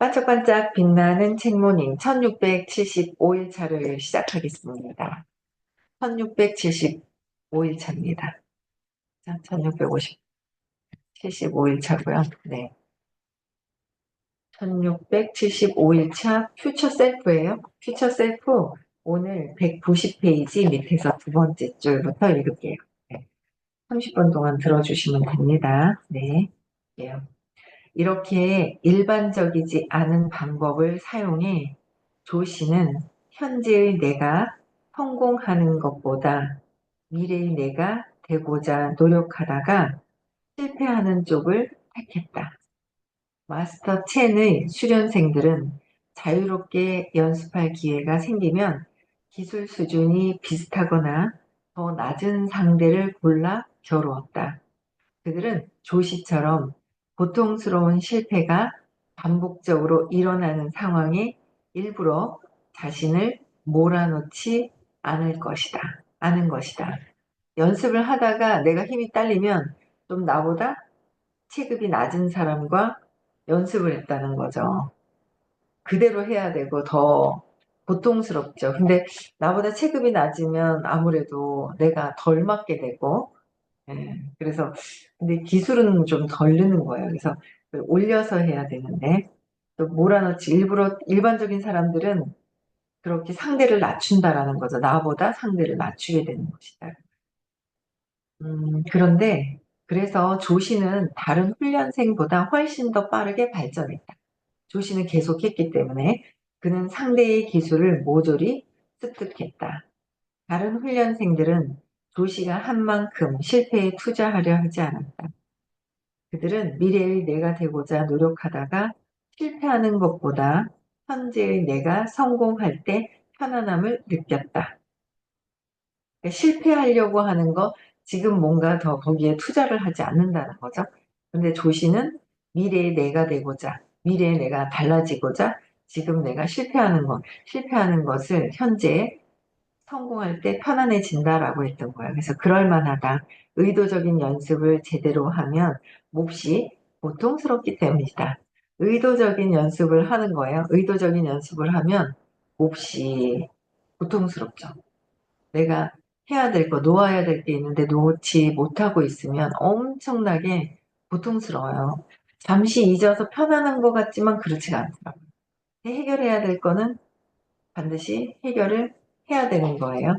반짝반짝 빛나는 책모닝 1675일차를 시작하겠습니다. 1675일차입니다. 1675일차고요. 네. 1675일차 퓨처 셀프예요. 퓨처 셀프 오늘 190페이지 밑에서 두 번째 줄부터 읽을게요. 네. 30분 동안 들어주시면 됩니다. 네. 네. 이렇게 일반적이지 않은 방법을 사용해 조 씨는 현재의 내가 성공하는 것보다 미래의 내가 되고자 노력하다가 실패하는 쪽을 택했다. 마스터 첸의 수련생들은 자유롭게 연습할 기회가 생기면 기술 수준이 비슷하거나 더 낮은 상대를 골라 겨루었다. 그들은 조 씨처럼 고통스러운 실패가 반복적으로 일어나는 상황에 일부러 자신을 몰아넣지 않은 것이다. 연습을 하다가 내가 힘이 딸리면 좀 나보다 체급이 낮은 사람과 연습을 했다는 거죠. 그대로 해야 되고 더 고통스럽죠. 근데 나보다 체급이 낮으면 아무래도 내가 덜 맞게 되고, 그래서 근데 기술은 좀 덜 느는 거예요. 그래서 올려서 해야 되는데 또 몰아넣지 일부러 일반적인 사람들은 그렇게 상대를 낮춘다라는 거죠. 나보다 상대를 낮추게 되는 것이다. 그런데 그래서 조시는 다른 훈련생보다 훨씬 더 빠르게 발전했다. 조시는 계속했기 때문에 그는 상대의 기술을 모조리 습득했다. 다른 훈련생들은 조시가 한 만큼 실패에 투자하려 하지 않았다. 그들은 미래의 내가 되고자 노력하다가 실패하는 것보다 현재의 내가 성공할 때 편안함을 느꼈다. 그러니까 실패하려고 하는 거 지금 뭔가 더 거기에 투자를 하지 않는다는 거죠. 근데 조시는 미래의 내가 되고자, 미래의 내가 달라지고자 지금 내가 실패하는 것을 현재 성공할 때 편안해진다라고 했던 거예요. 그래서 그럴만하다. 의도적인 연습을 제대로 하면 몹시 고통스럽기 때문이다. 의도적인 연습을 하는 거예요. 의도적인 연습을 하면 몹시 고통스럽죠. 내가 해야 될 거, 놓아야 될 게 있는데 놓지 못하고 있으면 엄청나게 고통스러워요. 잠시 잊어서 편안한 것 같지만 그렇지가 않더라고요. 해결해야 될 거는 반드시 해결을 해야 되는 거예요.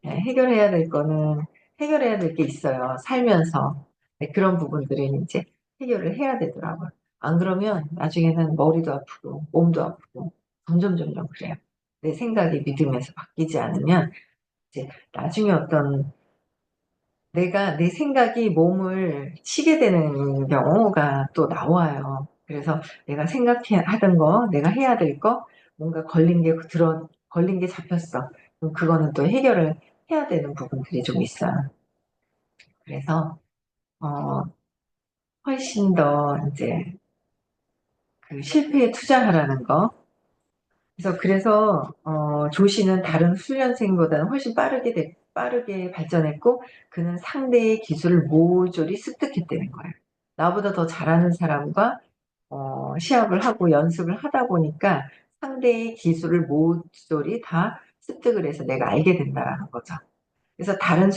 해결해야 될 거는 해결해야 될 게 있어요. 살면서. 그런 부분들은 이제 해결을 해야 되더라고요. 안 그러면 나중에는 머리도 아프고 몸도 아프고 점점 그래요. 내 생각이 믿으면서 바뀌지 않으면 이제 나중에 어떤 내가 내 생각이 몸을 치게 되는 경우가 또 나와요. 그래서 내가 하던 거, 내가 해야 될 거, 뭔가 걸린 게 잡혔어. 그럼 그거는 또 해결을 해야 되는 부분들이 좀 있어요. 그래서, 어, 훨씬 더 이제 그 실패에 투자하라는 거. 그래서 조씨는 다른 훈련생보다는 훨씬 빠르게 발전했고, 그는 상대의 기술을 모조리 습득했다는 거예요. 나보다 더 잘하는 사람과 시합을 하고 연습을 하다 보니까 상대의 기술을 모조리 다 습득을 해서 내가 알게 된다는 거죠. 그래서 다른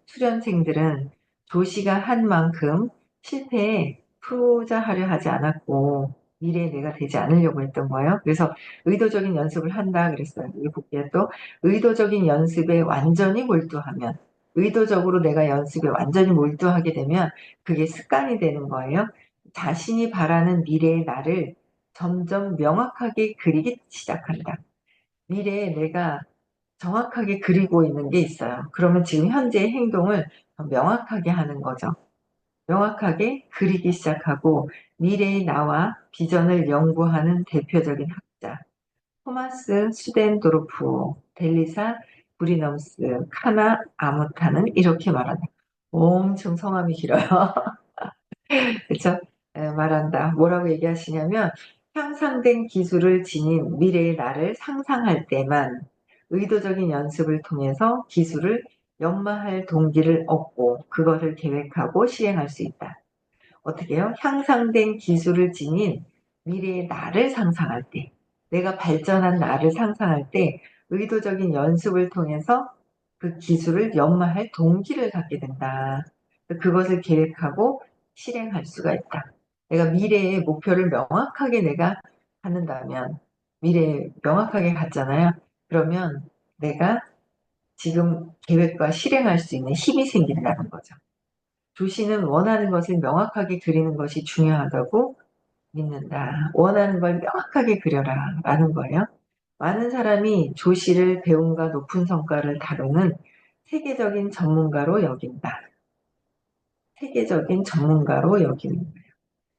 수련생들은 조시가 한 만큼 실패에 투자하려 하지 않았고 미래의 내가 되지 않으려고 했던 거예요. 그래서 의도적인 연습을 한다 그랬어요. 여기 볼게요. 또 의도적인 연습에 완전히 몰두하면 의도적으로 내가 연습에 완전히 몰두하게 되면 그게 습관이 되는 거예요. 자신이 바라는 미래의 나를 점점 명확하게 그리기 시작한다. 미래에 내가 정확하게 그리고 있는 게 있어요. 그러면 지금 현재의 행동을 더 명확하게 하는 거죠. 명확하게 그리기 시작하고 미래의 나와 비전을 연구하는 대표적인 학자 토마스 수덴도르프, 델리사 브리넘스, 카나 아무타는 이렇게 말한다. 엄청 성함이 길어요. 그렇죠? 말한다. 뭐라고 얘기하시냐면 향상된 기술을 지닌 미래의 나를 상상할 때만 의도적인 연습을 통해서 기술을 연마할 동기를 얻고 그것을 계획하고 시행할 수 있다. 어떻게 해요? 향상된 기술을 지닌 미래의 나를 상상할 때, 내가 발전한 나를 상상할 때 의도적인 연습을 통해서 그 기술을 연마할 동기를 갖게 된다. 그것을 계획하고 실행할 수가 있다. 내가 미래의 목표를 명확하게 내가 갖는다면, 미래에 명확하게 갖잖아요. 그러면 내가 지금 계획과 실행할 수 있는 힘이 생긴다는 거죠. 조시는 원하는 것을 명확하게 그리는 것이 중요하다고 믿는다. 원하는 걸 명확하게 그려라 라는 거예요. 많은 사람이 조시를 배움과 높은 성과를 다루는 세계적인 전문가로 여긴다. 세계적인 전문가로 여기는 거예요.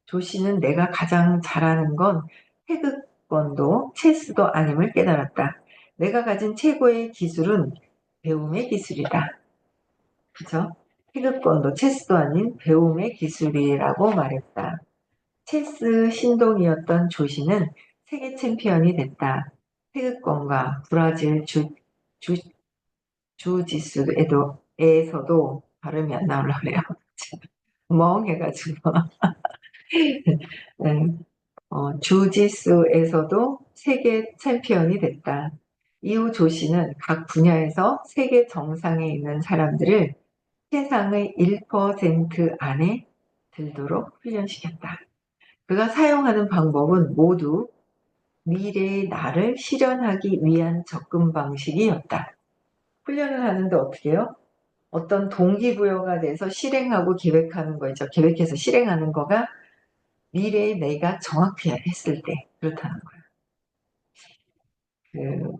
조시는 내가 가장 잘하는 건 태극권도 체스도 아님을 깨달았다. 내가 가진 최고의 기술은 배움의 기술이다. 그죠? 태극권도 체스도 아닌 배움의 기술이라고 말했다. 체스 신동이었던 조시는 세계 챔피언이 됐다. 태극권과 브라질 주, 주짓수에서도 발음이 안 나오려고 그래요. 멍해가지고. 네. 주짓수에서도 세계 챔피언이 됐다. 이후 조시는 각 분야에서 세계 정상에 있는 사람들을 세상의 1% 안에 들도록 훈련시켰다. 그가 사용하는 방법은 모두 미래의 나를 실현하기 위한 접근 방식이었다. 훈련을 하는데 어떻게 해요? 어떤 동기부여가 돼서 실행하고 계획하는 거죠. 계획해서 실행하는 거가 미래의 내가 정확히 했을 때 그렇다는 거예요. 그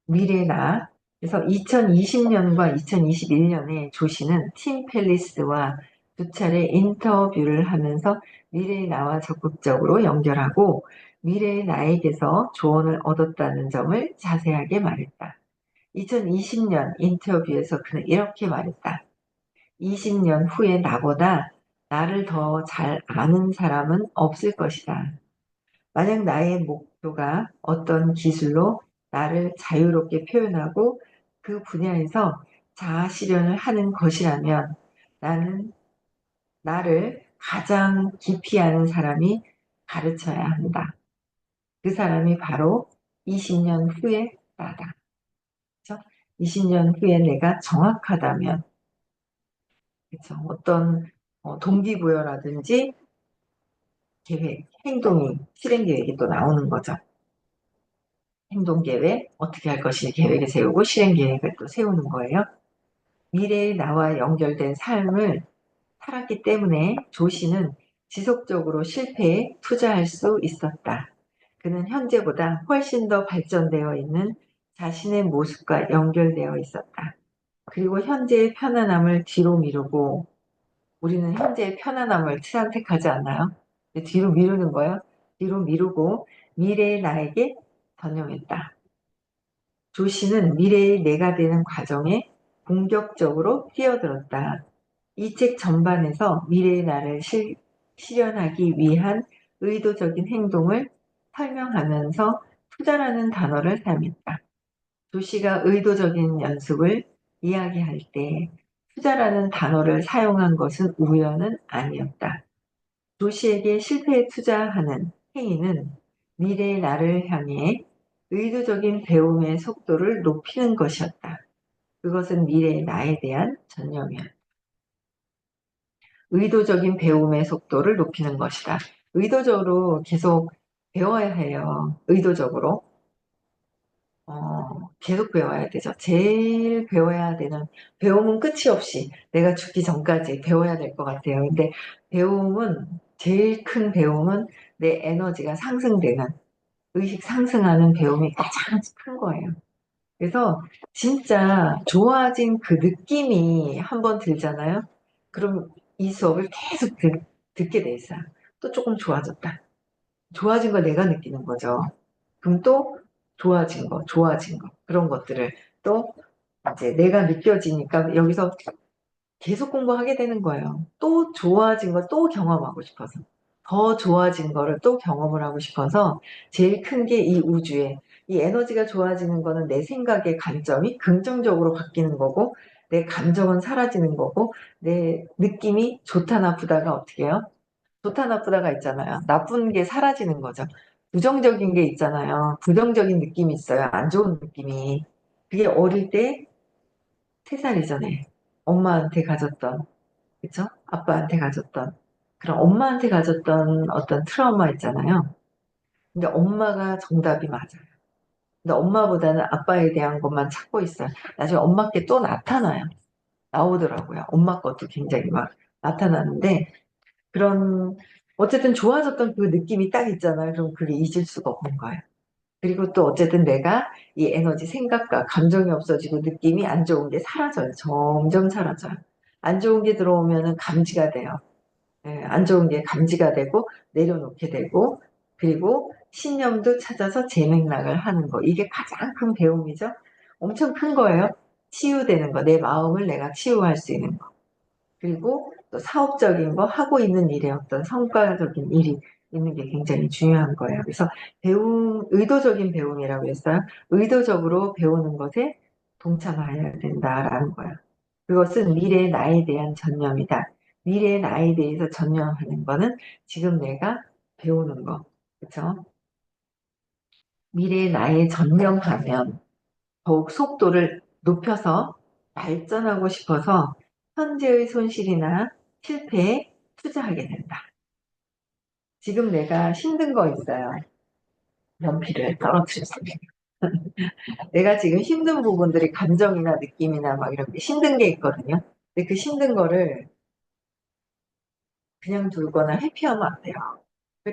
미래의 나. 그래서 2020년과 2021년에 조시는 팀 팰리스와 두 차례 인터뷰를 하면서 미래의 나와 적극적으로 연결하고 미래의 나에게서 조언을 얻었다는 점을 자세하게 말했다. 2020년 인터뷰에서 그는 이렇게 말했다. 20년 후에 나보다 나를 더 잘 아는 사람은 없을 것이다. 만약 나의 목표가 어떤 기술로 나를 자유롭게 표현하고 그 분야에서 자아 실현을 하는 것이라면 나는 나를 가장 깊이 아는 사람이 가르쳐야 한다. 그 사람이 바로 20년 후에 나다. 그렇죠? 20년 후에 내가 정확하다면, 그렇죠? 어떤 동기부여라든지 계획, 행동이, 실행 계획이 또 나오는 거죠. 행동 계획, 어떻게 할 것인지 계획을 세우고 실행 계획을 또 세우는 거예요. 미래의 나와 연결된 삶을 살았기 때문에 조시는 지속적으로 실패에 투자할 수 있었다. 그는 현재보다 훨씬 더 발전되어 있는 자신의 모습과 연결되어 있었다. 그리고 현재의 편안함을 뒤로 미루고, 우리는 현재의 편안함을 선택하지 않나요? 뒤로 미루는 거예요. 뒤로 미루고 미래의 나에게 전념했다. 조시는 미래의 내가 되는 과정에 본격적으로 뛰어들었다. 이 책 전반에서 미래의 나를 실현하기 위한 의도적인 행동을 설명하면서 투자라는 단어를 사용했다. 조시가 의도적인 연습을 이야기할 때 투자라는 단어를 사용한 것은 우연은 아니었다. 조시에게 실패에 투자하는 행위는 미래의 나를 향해 의도적인 배움의 속도를 높이는 것이었다. 그것은 미래의 나에 대한 전념이었다. 의도적인 배움의 속도를 높이는 것이다. 의도적으로 계속 배워야 해요. 의도적으로. 계속 배워야 되죠. 제일 배워야 되는, 배움은 끝이 없이 내가 죽기 전까지 배워야 될 것 같아요. 근데 배움은, 제일 큰 배움은 내 에너지가 상승되는, 의식 상승하는 배움이 가장 큰 거예요. 그래서 진짜 좋아진 그 느낌이 한번 들잖아요. 그럼 이 수업을 계속 듣게 돼 있어요. 또 조금 좋아졌다. 좋아진 걸 내가 느끼는 거죠. 그럼 또 좋아진 거, 그런 것들을 또 이제 내가 느껴지니까 여기서 계속 공부하게 되는 거예요. 또 좋아진 걸 또 경험하고 싶어서. 더 좋아진 거를 또 경험을 하고 싶어서 제일 큰 게 이 우주에, 이 에너지가 좋아지는 거는 내 생각의 관점이 긍정적으로 바뀌는 거고, 내 감정은 사라지는 거고, 내 느낌이 좋다 나쁘다가 어떻게 해요? 좋다 나쁘다가 있잖아요. 나쁜 게 사라지는 거죠. 부정적인 게 있잖아요. 부정적인 느낌이 있어요. 안 좋은 느낌이. 그게 어릴 때 3살 이전에 엄마한테 가졌던, 그쵸? 아빠한테 가졌던, 그런 엄마한테 가졌던 어떤 트라우마 있잖아요. 근데 엄마가 정답이 맞아요. 근데 엄마보다는 아빠에 대한 것만 찾고 있어요. 나중에 엄마께 또 나타나요. 나오더라고요. 엄마 것도 굉장히 막 나타나는데, 그런, 어쨌든 좋아졌던 그 느낌이 딱 있잖아요. 그럼 그게 잊을 수가 없는 거예요. 그리고 또 어쨌든 내가 이 에너지, 생각과 감정이 없어지고 느낌이 안 좋은 게 사라져요. 점점 사라져요. 안 좋은 게 들어오면은 감지가 돼요. 예, 안 좋은 게 감지가 되고 내려놓게 되고, 그리고 신념도 찾아서 재맥락을 하는 거. 이게 가장 큰 배움이죠. 엄청 큰 거예요. 치유되는 거. 내 마음을 내가 치유할 수 있는 거. 그리고 또 사업적인 거, 하고 있는 일에 어떤 성과적인 일이 있는 게 굉장히 중요한 거예요. 그래서 배움, 의도적인 배움이라고 했어요. 의도적으로 배우는 것에 동참해야 된다라는 거예요. 그것은 미래의 나에 대한 전념이다. 미래의 나에 대해서 전념하는 거는 지금 내가 배우는 거. 그렇죠? 미래의 나에 전념하면 더욱 속도를 높여서 발전하고 싶어서 현재의 손실이나 실패에 투자하게 된다. 지금 내가 힘든 거 있어요. 연필을 떨어뜨렸습니다. 내가 지금 힘든 부분들이 감정이나 느낌이나 막 이렇게 힘든 게 있거든요. 근데 그 힘든 거를 그냥 두거나 회피하면 안 돼요.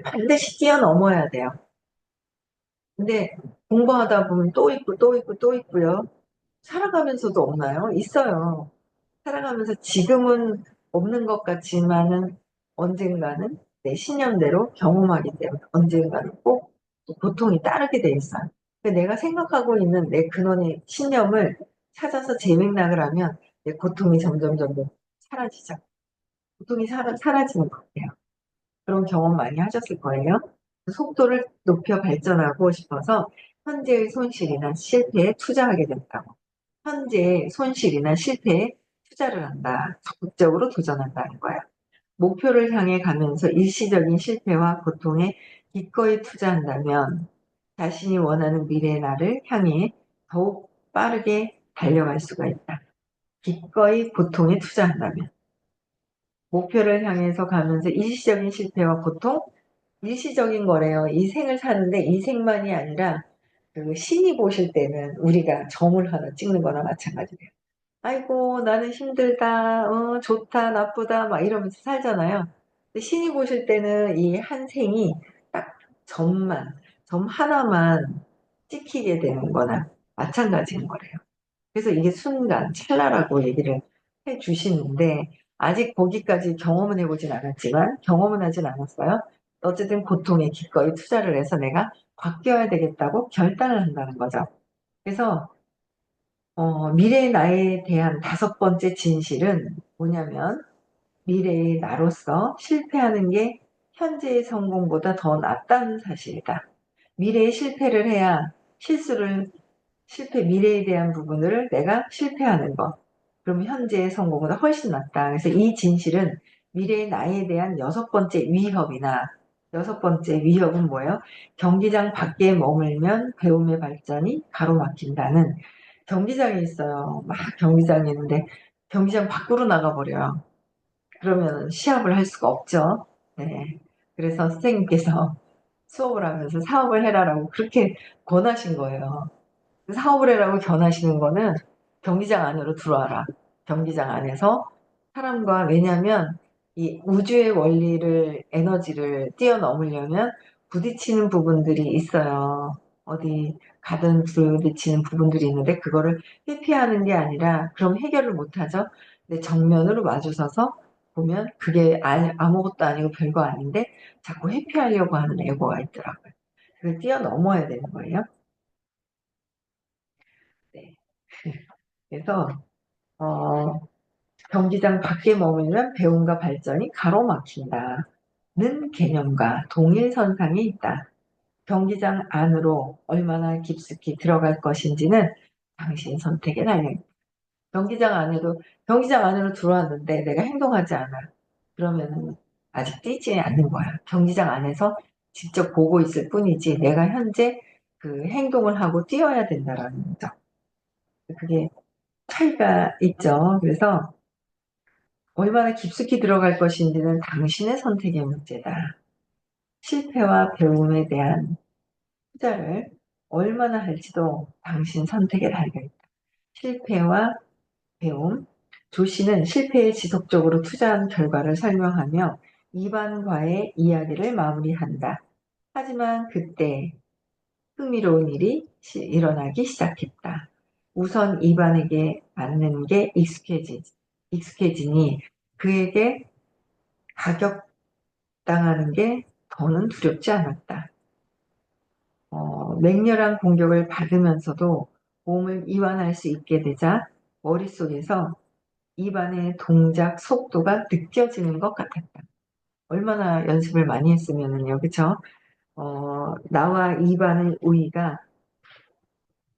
반드시 뛰어넘어야 돼요. 근데 공부하다 보면 또 있고 또 있고 또 있고요. 살아가면서도 없나요? 있어요. 살아가면서 지금은 없는 것 같지만은 언젠가는 내 신념대로 경험하기 때문에 언젠가는 꼭 고통이 따르게 돼 있어요. 근데 내가 생각하고 있는 내 근원의 신념을 찾아서 재맥락을 하면 내 고통이 점점 점점 사라지죠. 고통이 사라지는 것 같아요. 그런 경험 많이 하셨을 거예요. 속도를 높여 발전하고 싶어서 현재의 손실이나 실패에 투자하게 된다고. 현재의 손실이나 실패에 투자를 한다. 적극적으로 도전한다는 거야. 목표를 향해 가면서 일시적인 실패와 고통에 기꺼이 투자한다면 자신이 원하는 미래의 나를 향해 더욱 빠르게 달려갈 수가 있다. 기꺼이 고통에 투자한다면. 목표를 향해서 가면서 일시적인 실패와 고통, 일시적인 거래요. 이 생을 사는데 이 생만이 아니라 그 신이 보실 때는 우리가 점을 하나 찍는 거나 마찬가지예요. 아이고, 나는 힘들다, 좋다, 나쁘다, 막 이러면서 살잖아요. 근데 신이 보실 때는 이 한 생이 딱 점 하나만 찍히게 되는 거나 마찬가지인 거래요. 그래서 이게 순간, 찰나라고 얘기를 해 주시는데, 아직 거기까지 경험은 해보진 않았지만, 경험은 하진 않았어요. 어쨌든 고통에 기꺼이 투자를 해서 내가 바뀌어야 되겠다고 결단을 한다는 거죠. 그래서 미래의 나에 대한 5번째 진실은 뭐냐면 미래의 나로서 실패하는 게 현재의 성공보다 더 낫다는 사실이다. 미래에 실패를 해야 실수를 미래에 대한 부분을 내가 실패하는 것. 그럼 현재의 성공보다 훨씬 낫다. 그래서 이 진실은 미래의 나에 대한 6번째 위협이나 6번째 위협은 뭐예요? 경기장 밖에 머물면 배움의 발전이 가로막힌다는 경기장에 있어요. 막 경기장에 있는데 경기장 밖으로 나가버려요. 그러면 시합을 할 수가 없죠. 네. 그래서 선생님께서 수업을 하면서 사업을 해라라고 그렇게 권하신 거예요. 사업을 해라고 권하시는 거는 경기장 안으로 들어와라. 경기장 안에서 사람과, 왜냐하면 이 우주의 원리를, 에너지를 뛰어넘으려면 부딪히는 부분들이 있어요. 어디 가든 부딪히는 부분들이 있는데 그거를 회피하는 게 아니라 그럼 해결을 못하죠. 근데 정면으로 마주서서 보면 그게 아무것도 아니고 별거 아닌데 자꾸 회피하려고 하는 에고가 있더라고요. 그걸 뛰어넘어야 되는 거예요. 네. 그래서 어, 경기장 밖에 머물면 배움과 발전이 가로막힌다는 개념과 동일선상에 있다. 경기장 안으로 얼마나 깊숙이 들어갈 것인지는 당신 선택에 달려있다. 경기장 안으로 들어왔는데 내가 행동하지 않아. 그러면은 아직 뛰지 않는 거야. 경기장 안에서 직접 보고 있을 뿐이지 내가 현재 그 행동을 하고 뛰어야 된다라는 점. 그게 차이가 있죠. 그래서 얼마나 깊숙이 들어갈 것인지는 당신의 선택의 문제다. 실패와 배움에 대한 투자를 얼마나 할지도 당신 선택에 달려있다. 실패와 배움. 조씨는 실패에 지속적으로 투자한 결과를 설명하며 이반과의 이야기를 마무리한다. 하지만 그때 흥미로운 일이 일어나기 시작했다. 우선 이반에게 맞는 게 익숙해지니 그에게 가격당하는 게 더는 두렵지 않았다. 맹렬한 공격을 받으면서도 몸을 이완할 수 있게 되자 머릿속에서 이반의 동작 속도가 느껴지는 것 같았다. 얼마나 연습을 많이 했으면은요, 그쵸? 나와 이반의 우위가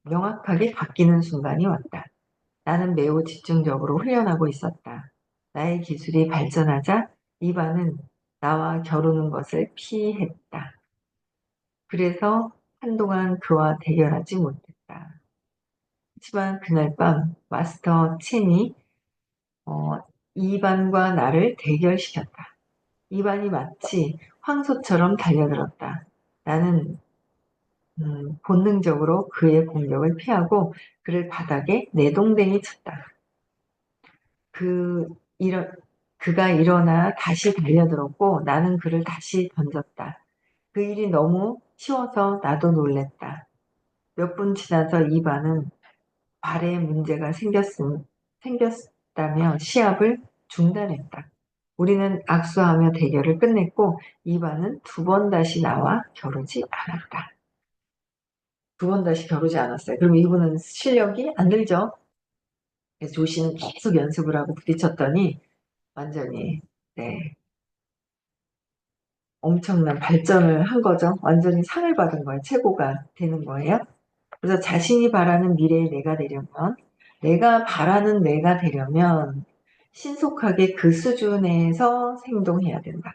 명확하게 바뀌는 순간이 왔다. 나는 매우 집중적으로 훈련하고 있었다. 나의 기술이 발전하자 이반은 나와 겨루는 것을 피했다. 그래서 한동안 그와 대결하지 못했다. 하지만 그날 밤 마스터 첸이 어, 이반과 나를 대결시켰다. 이반이 마치 황소처럼 달려들었다. 나는 본능적으로 그의 공격을 피하고 그를 바닥에 내동댕이 쳤다. 그, 일어, 그가 일어나 다시 달려들었고 나는 그를 다시 던졌다. 그 일이 너무 쉬워서 나도 놀랬다. 몇 분 지나서 이반은 발에 문제가 생겼다며 시합을 중단했다. 우리는 악수하며 대결을 끝냈고 이반은 두 번 다시 나와 겨루지 않았다. 두 번 다시 겨루지 않았어요. 그럼 이분은 실력이 안 늘죠. 그래서 조씨는 계속 연습을 하고 부딪혔더니 완전히 네, 엄청난 발전을 한 거죠. 완전히 상을 받은 거예요. 최고가 되는 거예요. 그래서 자신이 바라는 미래의 내가 되려면 내가 바라는 내가 되려면 신속하게 그 수준에서 행동해야 된다.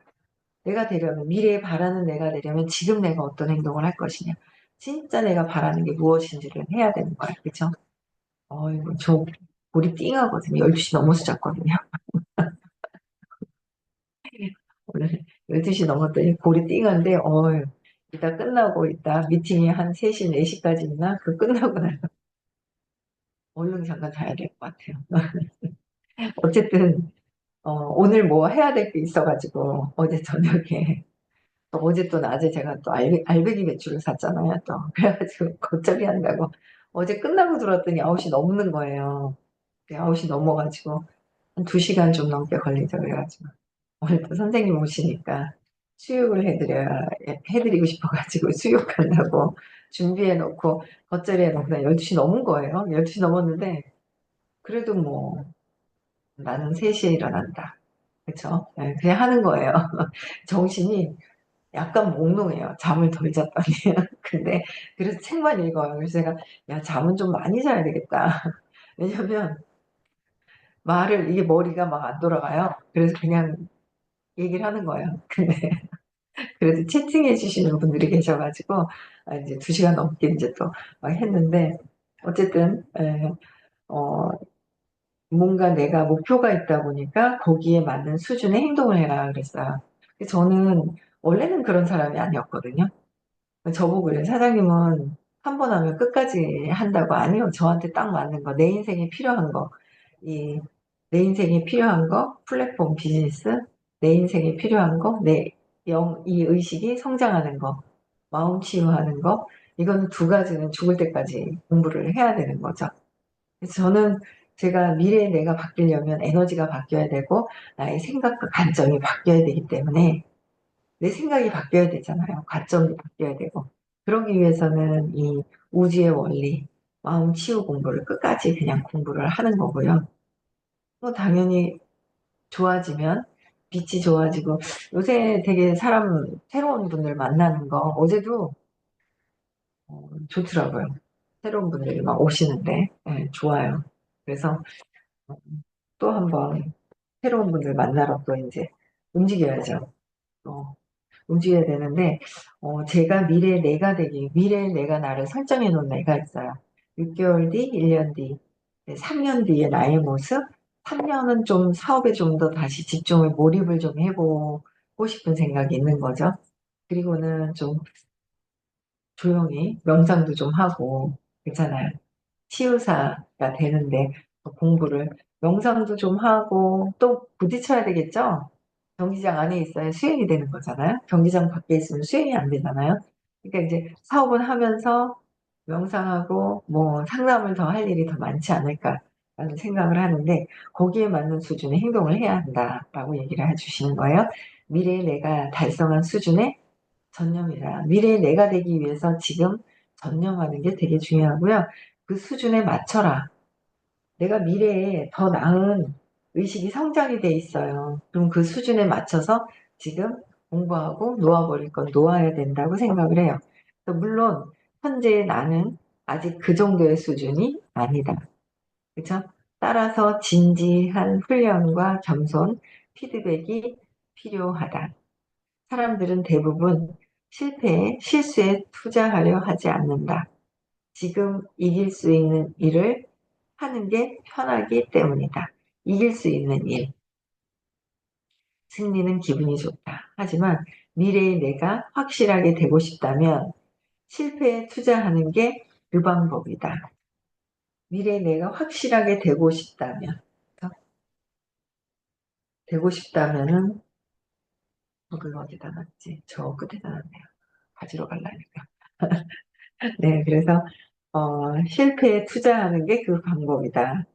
내가 되려면 미래에 바라는 내가 되려면 지금 내가 어떤 행동을 할 것이냐. 진짜 내가 바라는 게 무엇인지를 해야 되는 거야. 그쵸? 이거 저 골이 띵하거든요. 12시 넘어서 잤거든요. 오늘 12시 넘었더니 골이 띵한데 이따 끝나고 있다 미팅이 한 3시, 4시까지 있나? 그 끝나고 나서 얼른 잠깐 자야 될 것 같아요. 어쨌든 오늘 뭐 해야 될 게 있어가지고 어제 저녁에 또 어제 또 낮에 제가 또 알배기 배추를 샀잖아요. 또 그래가지고 겉절이 한다고 어제 끝나고 들었더니 9시 넘는 거예요. 9시 넘어가지고 한 2시간 좀 넘게 걸리죠. 그래가지고 오늘 또 선생님 오시니까 수육을 해드리고 싶어가지고 수육한다고 준비해놓고 겉절이 해놓고 12시 넘은 거예요. 12시 넘었는데 그래도 뭐 나는 3시에 일어난다. 그쵸? 네, 그냥 하는 거예요. 정신이 약간 몽롱해요. 잠을 덜 잤더니. 근데 그래서 책만 읽어요. 그래서 제가 야 잠은 좀 많이 자야 되겠다. 왜냐면 말을 이게 머리가 막 안 돌아가요. 그래서 그냥 얘기를 하는 거예요. 근데 그래도 채팅해 주시는 분들이 계셔가지고 이제 2시간 넘게 이제 또 막 했는데 어쨌든 어, 뭔가 내가 목표가 있다 보니까 거기에 맞는 수준의 행동을 해라 그랬어요. 저는 원래는 그런 사람이 아니었거든요. 저보고 그래 사장님은 한 번 하면 끝까지 한다고. 아니요, 저한테 딱 맞는 거, 내 인생에 필요한 거, 이 내 인생에 필요한 거, 플랫폼 비즈니스, 내 인생에 필요한 거, 이 의식이 성장하는 거, 마음 치유하는 거, 이건 두 가지는 죽을 때까지 공부를 해야 되는 거죠. 그래서 저는 제가 미래의 내가 바뀌려면 에너지가 바뀌어야 되고 나의 생각과 관점이 바뀌어야 되기 때문에 내 생각이 바뀌어야 되잖아요. 관점이 바뀌어야 되고. 그러기 위해서는 이 우주의 원리, 마음 치유 공부를 끝까지 그냥 공부를 하는 거고요. 뭐 당연히 좋아지면 빛이 좋아지고 요새 되게 새로운 분들 만나는 거 어제도 좋더라고요. 새로운 분들이 막 오시는데 좋아요. 그래서 또 한번 새로운 분들 만나러 또 이제 움직여야죠. 또 움직여야 되는데, 제가 미래 내가 나를 설정해 놓은 애가 있어요. 6개월 뒤, 1년 뒤, 3년 뒤의 나의 모습. 3년은 좀 사업에 좀 더 다시 집중을 몰입을 좀 해보고 싶은 생각이 있는 거죠. 그리고는 좀 조용히 명상도 좀 하고, 그렇잖아요. 치유사가 되는데 공부를 명상도 좀 하고 또 부딪혀야 되겠죠? 경기장 안에 있어야 수행이 되는 거잖아요. 경기장 밖에 있으면 수행이 안 되잖아요. 그러니까 이제 사업을 하면서 명상하고 뭐 상담을 더 할 일이 더 많지 않을까라는 생각을 하는데 거기에 맞는 수준의 행동을 해야 한다라고 얘기를 해주시는 거예요. 미래의 내가 달성한 수준의 전념이라 미래의 내가 되기 위해서 지금 전념하는 게 되게 중요하고요. 그 수준에 맞춰라. 내가 미래에 더 나은 의식이 성장이 돼 있어요. 그럼 그 수준에 맞춰서 지금 공부하고 놓아버릴 건 놓아야 된다고 생각을 해요. 물론 현재 나는 아직 그 정도의 수준이 아니다. 그렇죠? 따라서 진지한 훈련과 겸손, 피드백이 필요하다. 사람들은 대부분 실패에, 실수에 투자하려 하지 않는다. 지금 이길 수 있는 일을 하는 게 편하기 때문이다. 이길 수 있는 일, 승리는 기분이 좋다. 하지만 미래의 내가 확실하게 되고 싶다면 실패에 투자하는 게 그 방법이다. 미래의 내가 확실하게 되고 싶다면, 되고 싶다면은, 그걸 어디다 놨지? 저 끝에다 놨네요. 가지러 가려니까. 네, 그래서, 실패에 투자하는 게 그 방법이다.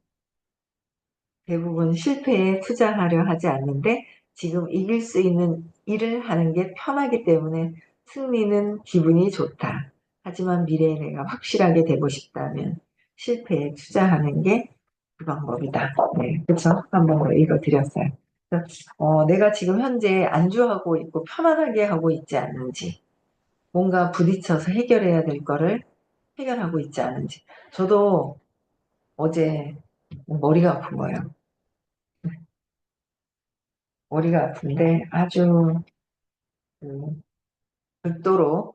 대부분 실패에 투자하려 하지 않는데 지금 이길 수 있는 일을 하는 게 편하기 때문에 승리는 기분이 좋다. 하지만 미래에 내가 확실하게 되고 싶다면 실패에 투자하는 게 그 방법이다. 네, 그렇죠? 한번 더 읽어드렸어요. 그래서, 내가 지금 현재 안주하고 있고 편안하게 하고 있지 않는지 뭔가 부딪혀서 해결해야 될 거를 해결하고 있지 않은지 저도 어제 머리가 아픈 거예요. 머리가 아픈데 아주 그 극도로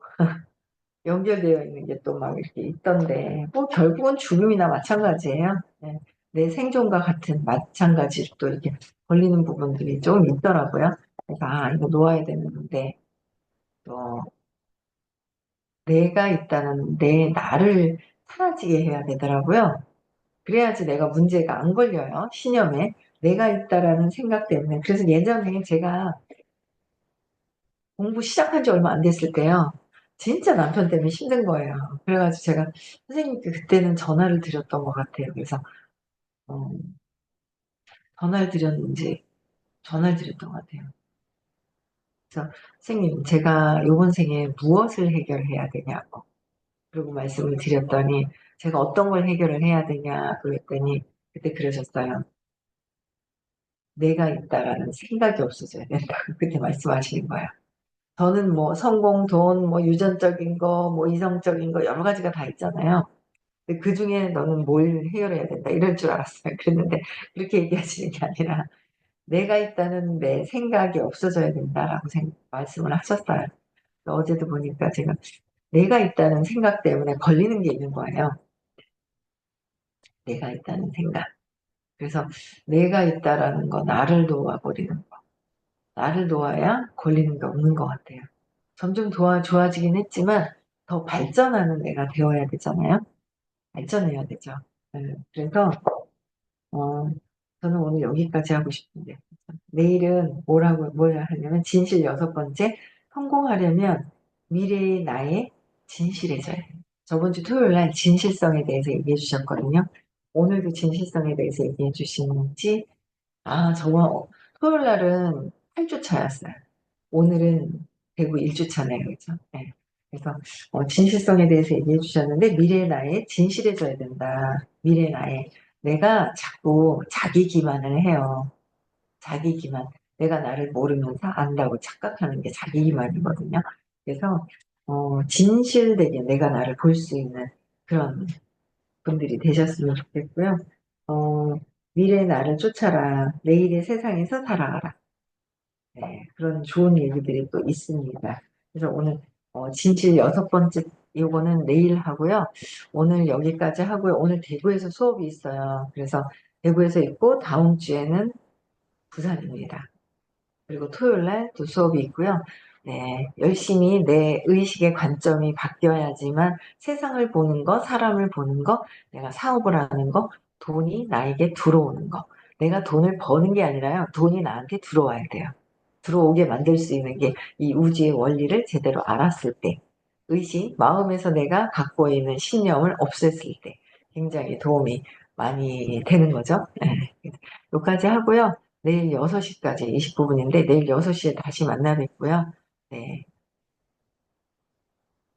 연결되어 있는 게 또 막 이렇게 있던데 뭐 결국은 죽음이나 마찬가지예요. 네. 내 생존과 같은 마찬가지로 또 이렇게 걸리는 부분들이 좀 있더라고요. 그래서 이거 놓아야 되는데 또 내가 있다는 내 나를 사라지게 해야 되더라고요. 그래야지 내가 문제가 안 걸려요. 신념에 내가 있다라는 생각 때문에. 그래서 예전에 제가 공부 시작한 지 얼마 안 됐을 때요. 진짜 남편 때문에 힘든 거예요. 그래가지고 제가 선생님께 그때는 전화를 드렸던 것 같아요. 그래서 어, 전화를 드렸는지 전화를 드렸던 것 같아요. 그래서 선생님 제가 이번 생에 무엇을 해결해야 되냐고 그리고 말씀을 드렸더니 제가 어떤 걸 해결을 해야 되냐 그랬더니 그때 그러셨어요. 내가 있다라는 생각이 없어져야 된다고 그때 말씀하시는 거예요. 저는 뭐 성공, 돈, 뭐 유전적인 거, 뭐 이성적인 거 여러 가지가 다 있잖아요. 근데 그 중에 너는 뭘 해결해야 된다 이럴 줄 알았어요. 그랬는데 그렇게 얘기하시는 게 아니라 내가 있다는 내 생각이 없어져야 된다라고 말씀을 하셨어요. 어제도 보니까 제가 내가 있다는 생각 때문에 걸리는 게 있는 거예요. 내가 있다는 생각. 그래서 내가 있다라는 거 나를 도와버리는 거. 나를 도와야 걸리는 게 없는 것 같아요. 점점 좋아지긴 했지만 더 발전하는 내가 되어야 되잖아요. 발전해야 되죠. 네, 그래서 저는 오늘 여기까지 하고 싶은데 내일은 뭘 하냐면 진실 6번째 성공하려면 미래의 나의 진실해져야 돼요. 저번 주 토요일 날 진실성에 대해서 얘기해 주셨거든요. 오늘도 진실성에 대해서 얘기해 주시는지 저번 토요일 날은 8주 차였어요. 오늘은 대구 1주 차네요. 그죠? 네. 그래서 진실성에 대해서 얘기해 주셨는데 미래의 나의 진실해져야 된다. 미래의 나의 내가 자꾸 자기 기만을 해요. 자기 기만. 내가 나를 모르면서 안다고 착각하는 게 자기 기만이거든요. 그래서 진실되게 내가 나를 볼 수 있는 그런 분들이 되셨으면 좋겠고요. 어, 미래의 나를 쫓아라. 내일의 세상에서 살아가라. 네, 그런 좋은 얘기들이 또 있습니다. 그래서 오늘 진실 6번째 요거는 내일 하고요. 오늘 여기까지 하고요. 오늘 대구에서 수업이 있어요. 그래서 대구에서 있고 다음 주에는 부산입니다. 그리고 토요일 날 또 수업이 있고요. 네, 열심히 내 의식의 관점이 바뀌어야지만 세상을 보는 거, 사람을 보는 거, 내가 사업을 하는 거, 돈이 나에게 들어오는 거. 내가 돈을 버는 게 아니라요. 돈이 나한테 들어와야 돼요. 들어오게 만들 수 있는 게 이 우주의 원리를 제대로 알았을 때, 의식, 마음에서 내가 갖고 있는 신념을 없앴을 때 굉장히 도움이 많이 되는 거죠. 네. 여기까지 하고요. 내일 6시까지 29분인데 내일 6시에 다시 만나 뵙고요. 네.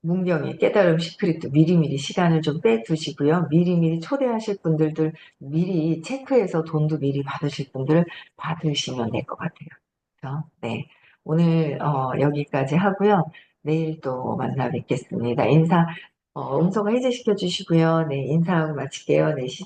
문경의 깨달음 시크릿도 미리미리 시간을 좀 빼두시고요. 미리미리 초대하실 분들도 미리 체크해서 돈도 미리 받으실 분들 받으시면 될 것 같아요. 그래서 네. 오늘 여기까지 하고요. 내일 또 만나 뵙겠습니다. 인사 음성을 해제시켜 주시고요. 네, 인사하고 마칠게요. 네, 시작.